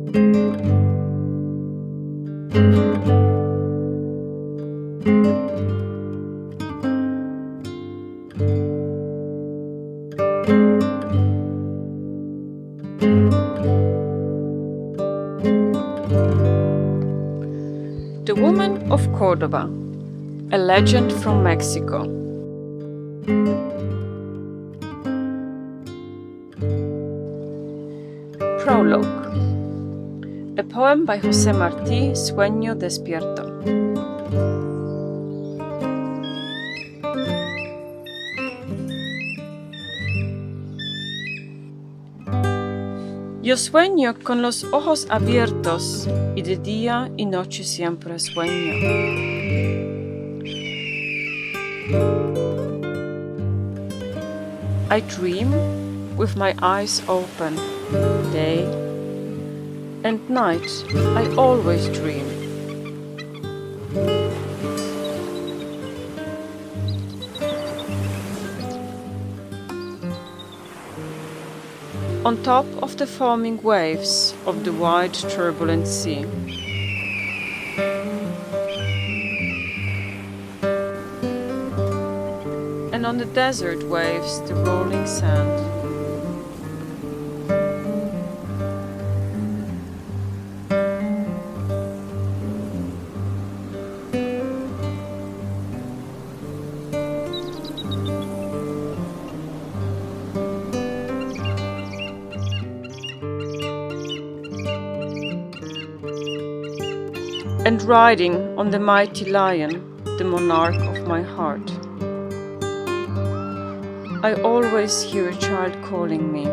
The Woman of Cordoba, a legend from Mexico. Prologue. A poem by José Martí Sueño Despierto. Yo sueño con los ojos abiertos y de día y noche siempre sueño. I dream with my eyes open, day and night I always dream. On top of the foaming waves of the wide turbulent sea. And on the desert waves the rolling sand. And riding on the mighty lion, the monarch of my heart. I always hear a child calling me.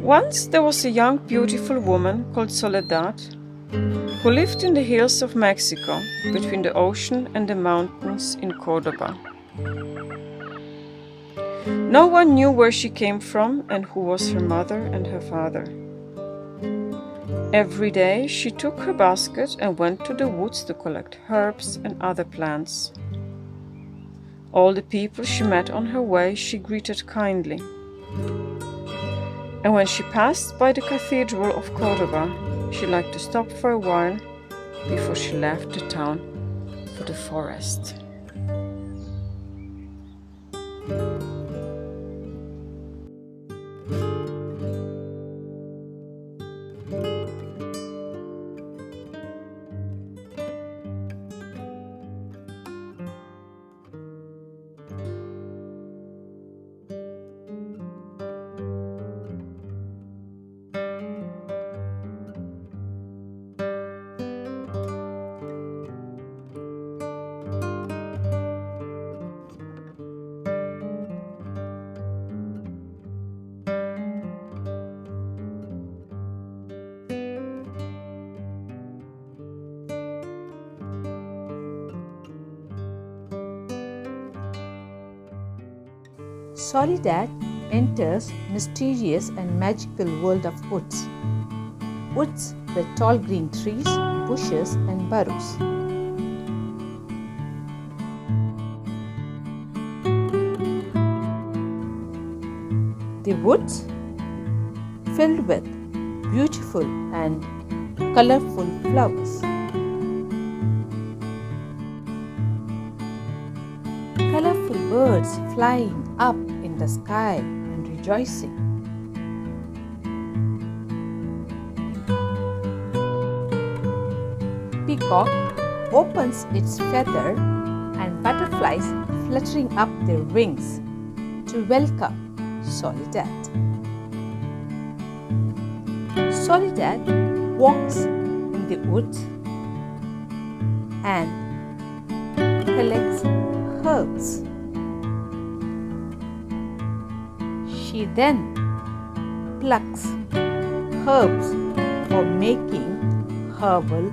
Once there was a young beautiful woman called Soledad, who lived in the hills of Mexico, between the ocean and the mountains in Cordoba. No one knew where she came from and who was her mother and her father. Every day she took her basket and went to the woods to collect herbs and other plants. All the people she met on her way she greeted kindly. And when she passed by the cathedral of Cordoba, she liked to stop for a while before she left the town for the forest. Soledad enters mysterious and magical world of woods. Woods with tall green trees, bushes and burrows. The woods filled with beautiful and colorful flowers. Colorful birds flying up in the sky and rejoicing. Peacock opens its feather and butterflies fluttering up their wings to welcome Soledad. Soledad walks in the woods and collects herbs. She then plucks herbs for making herbal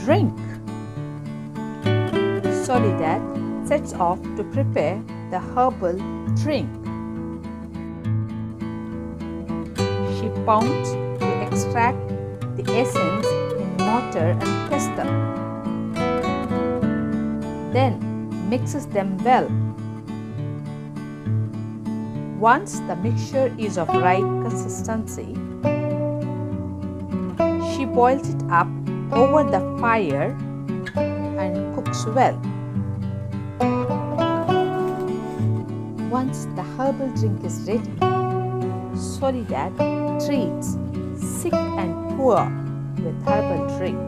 drink. Soledad sets off to prepare the herbal drink. She pounds to extract the essence in mortar and pestle. mixes them well. Once the mixture is of right consistency, she boils it up over the fire and cooks well. Once the herbal drink is ready, Soledad treats sick and poor with herbal drink.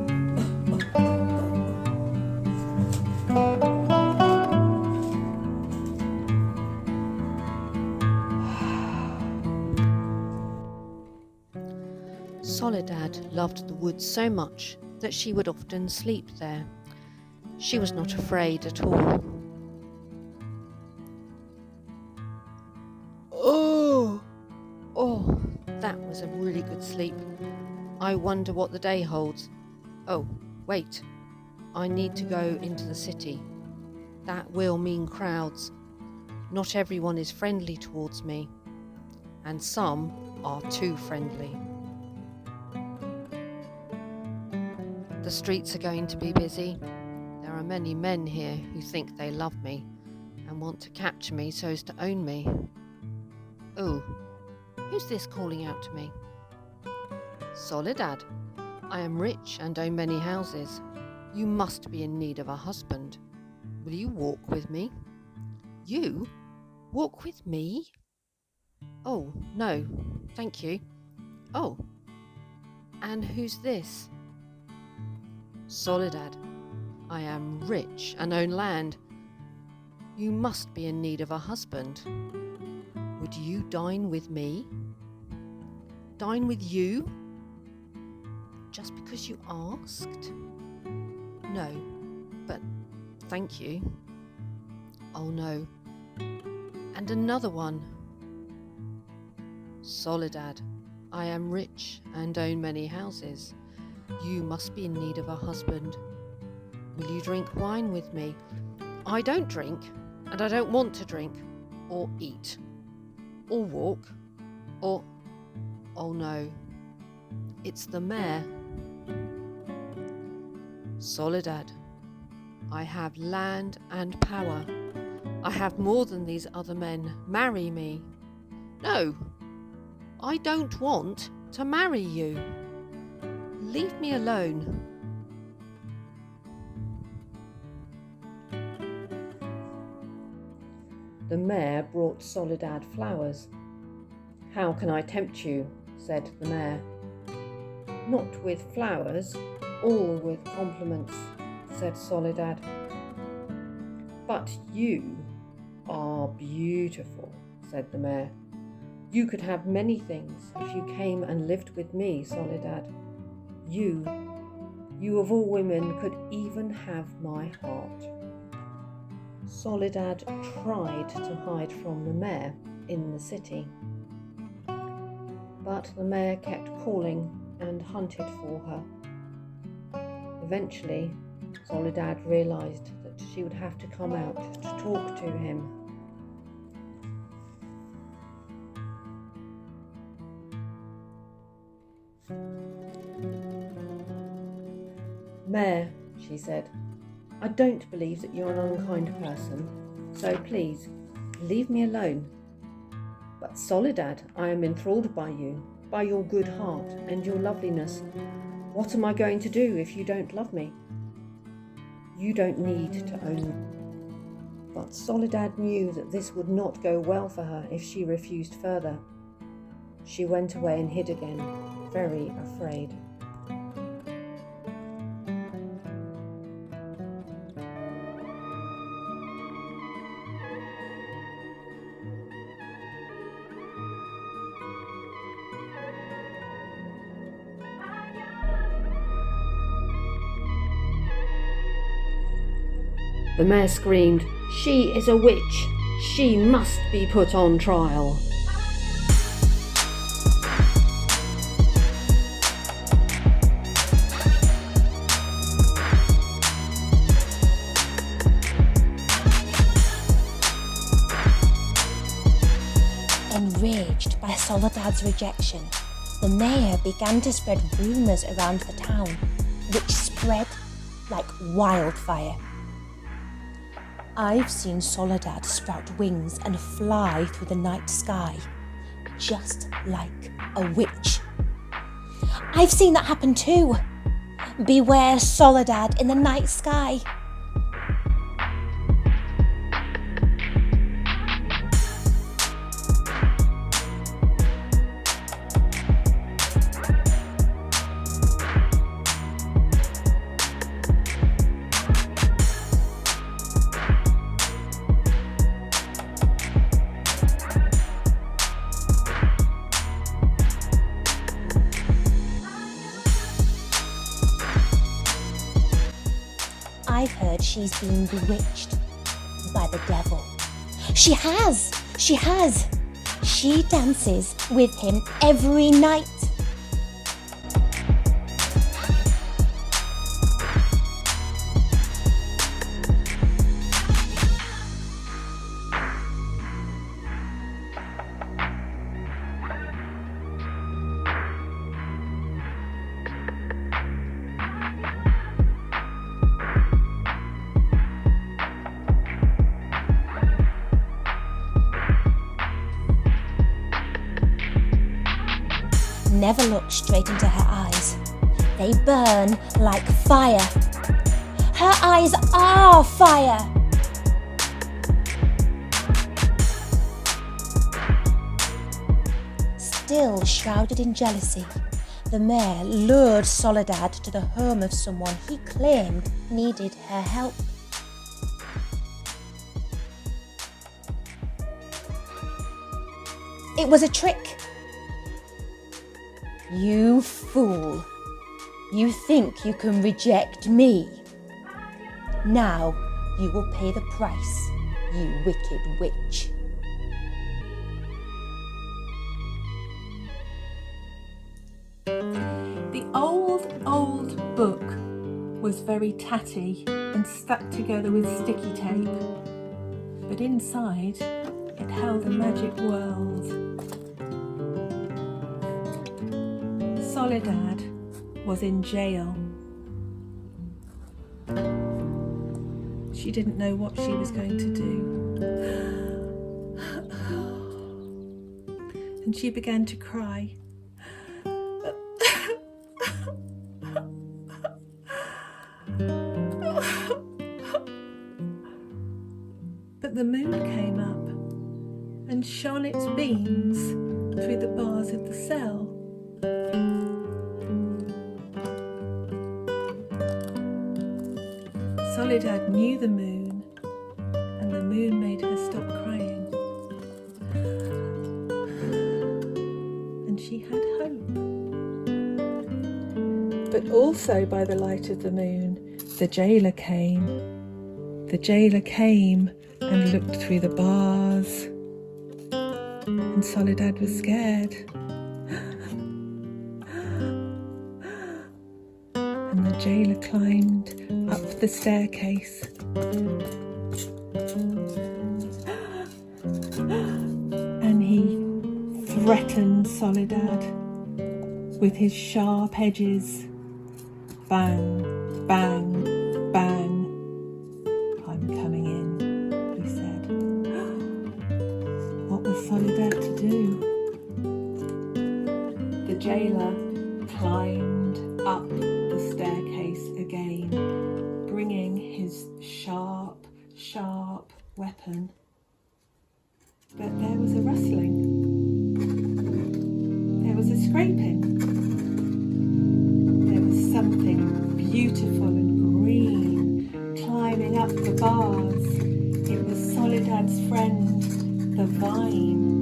Soledad loved the woods so much that she would often sleep there. She was not afraid at all. Oh, that was a really good sleep. I wonder what the day holds. Oh, wait, I need to go into the city. That will mean crowds. Not everyone is friendly towards me, and some are too friendly. The streets are going to be busy. There are many men here who think they love me and want to capture me so as to own me. Oh, who's this calling out to me? Soledad, I am rich and own many houses. You must be in need of a husband. Will you walk with me? You? Walk with me? Oh, no, thank you. Oh, and who's this? Soledad, I am rich and own land. You must be in need of a husband. Would you dine with me? Dine with you? Just because you asked? No, but thank you. Oh no. And another one. Soledad, I am rich and own many houses. You must be in need of a husband. Will you drink wine with me? I don't drink, and I don't want to drink, or eat, or walk, or... Oh no, it's the mayor. Soledad, I have land and power. I have more than these other men. Marry me. No, I don't want to marry you. Leave me alone. The mayor brought Soledad flowers. How can I tempt you? Said the mayor. Not with flowers, all with compliments, said Soledad. But you are beautiful, said the mayor. You could have many things if you came and lived with me, Soledad. You of all women could even have my heart. Soledad tried to hide from the mayor in the city, but the mayor kept calling and hunted for her. Eventually, Soledad realized that she would have to come out to talk to him. Mayor, she said, I don't believe that you're an unkind person, so please, leave me alone. But Soledad, I am enthralled by you, by your good heart and your loveliness. What am I going to do if you don't love me? You don't need to own me. But Soledad knew that this would not go well for her if she refused further. She went away and hid again, very afraid. The mayor screamed, "She is a witch! She must be put on trial!" Enraged by Soledad's rejection, the mayor began to spread rumours around the town, which spread like wildfire. I've seen Soledad sprout wings and fly through the night sky, just like a witch. I've seen that happen too. Beware Soledad in the night sky. I've heard she's been bewitched by the devil. She has! She has! She dances with him every night. Never look straight into her eyes. They burn like fire. Her eyes are fire. Still shrouded in jealousy, the mayor lured Soledad to the home of someone he claimed needed her help. It was a trick. You fool. You think you can reject me? Now you will pay the price, you wicked witch. The old book was very tatty and stuck together with sticky tape, but inside it held a magic world. Soledad was in jail. She didn't know what she was going to do. And she began to cry. But the moon came up and shone its beams through the bars of the cell. Soledad knew the moon, and the moon made her stop crying. And she had hope. But also by the light of the moon, the jailer came. The jailer came and looked through the bars. And Soledad was scared. And the jailer climbed up the staircase. And he threatened Soledad with his sharp edges. Bang, bang, bang. I'm coming in, he said. What was Soledad to do? The jailer climbed up the staircase again, bringing his sharp weapon. But there was a rustling. There was a scraping. There was something beautiful and green climbing up the bars. It was Soledad's friend, the vine.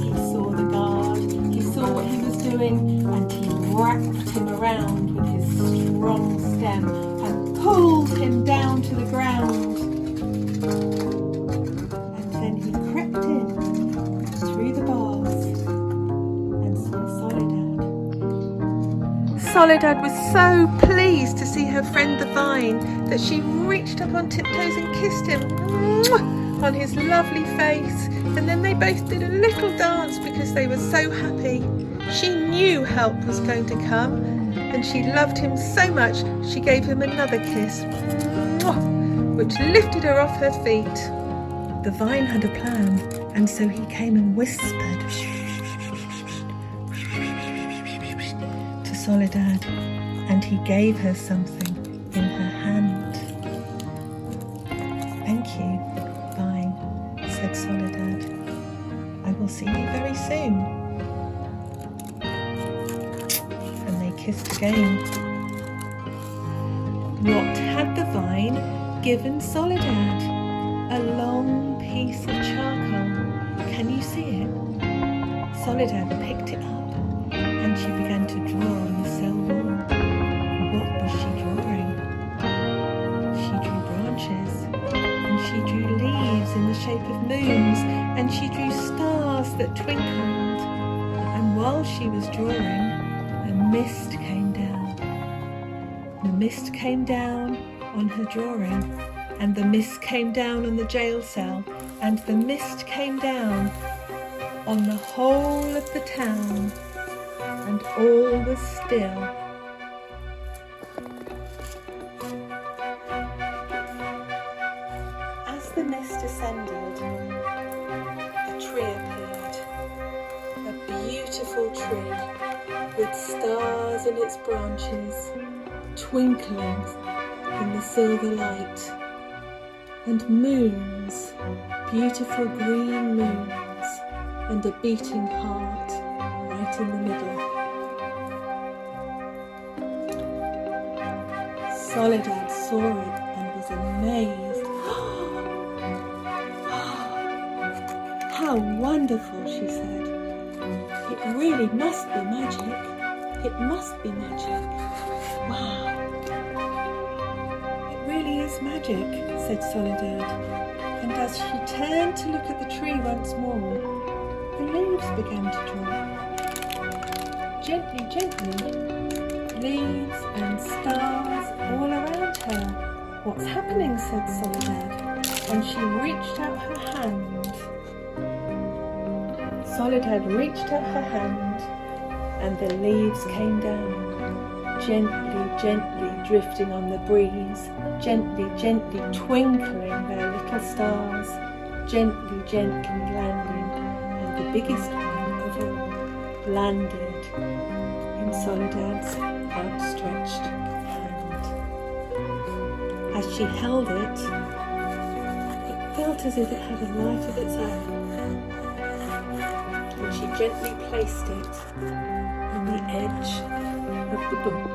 He saw the guard, he saw what he was doing, and he wrapped him around with his strong stem and pulled him down to the ground. And then he crept in through the bars and saw Soledad. Soledad was so pleased to see her friend the vine that she reached up on tiptoes and kissed him on his lovely face. And then they both did a little dance because they were so happy. She knew help was going to come, and she loved him so much she gave him another kiss, which lifted her off her feet. The vine had a plan, and so he came and whispered to Soledad, and he gave her something in her hand. "Thank you, vine," said Soledad. "I will see you very soon." And they kissed again. What had the vine given Soledad? A long piece of charcoal. Can you see it? Soledad picked it up and she began to draw on the cell wall. What was she drawing? She drew branches, and she drew leaves in the shape of moons, and she drew stars that twinkled. And while she was drawing, a mist came down. The mist came down on her drawing, and the mist came down on the jail cell, and the mist came down on the whole of the town, and all was still. As the mist ascended, a tree appeared, a beautiful tree with stars in its branches, twinkling in the silver light, and moons, beautiful green moons, and a beating heart right in the middle. Soledad saw it and was amazed. "How wonderful," she said. "It really must be magic. It must be magic. Wow. It really is magic," said Soledad. And as she turned to look at the tree once more, the leaves began to drop. Gently, gently, leaves and stars all around her. "What's happening?" said Soledad, and she reached out her hand. Soledad reached out her hand, and the leaves came down, gently, gently drifting on the breeze, gently, gently twinkling their little stars, gently, gently landing, and the biggest one of all landed in Soledad's outstretched hand. As she held it, it felt as if it had a life of its own, and she gently placed it on the edge of the book.